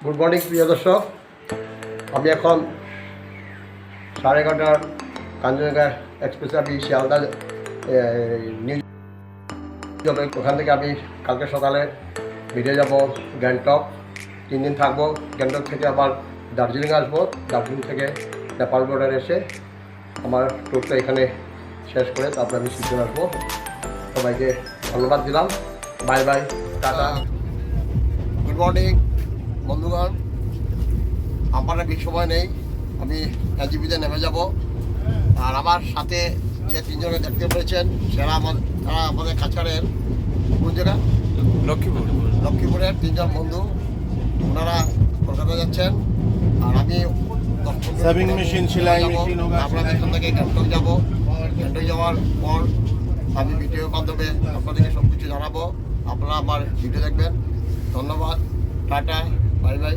Good morning প্রিয় দর্শক, আমি এখন 11:30 কাঞ্চনজঙ্ঘা এক্সপ্রেসে আমি শিয়ালদা নিউ যাবো। ওখান থেকে আমি কালকে সকালে বেরিয়ে যাব গ্যাংটক। 3 দিন থাকবো। গ্যাংটক থেকে আবার দার্জিলিং আসবো। দার্জিলিং থেকে নেপাল বর্ডার এসে আমার ট্যুরটা এখানে শেষ করে তারপরে আমি শিলচর আসবো। সবাইকে ধন্যবাদ দিলাম। Bye bye, tata. Good morning বন্ধুগণ, আমার বেশি সময় নেই, আমি এনজিপিতে নেমে যাব। আর আমার সাথে যে 3 জনকে দেখতে পেয়েছেন তারা আমাদের কাছাড়ের কোন জায়গা লক্ষ্মীপুরের 3 জন বন্ধু। ওনারা কলকাতা যাচ্ছেন আর আমি সাবিং মেশিন, সেলাই মেশিন, আপনাদের এখান থেকে গ্যাংটক যাবো। গ্যাংটক যাওয়ার পর আমি ভিডিওর মাধ্যমে আপনাদেরকে সব কিছু জানাবো। আপনারা আমার ভিডিও দেখবেন। ধন্যবাদ, টাটা, বাই বাই।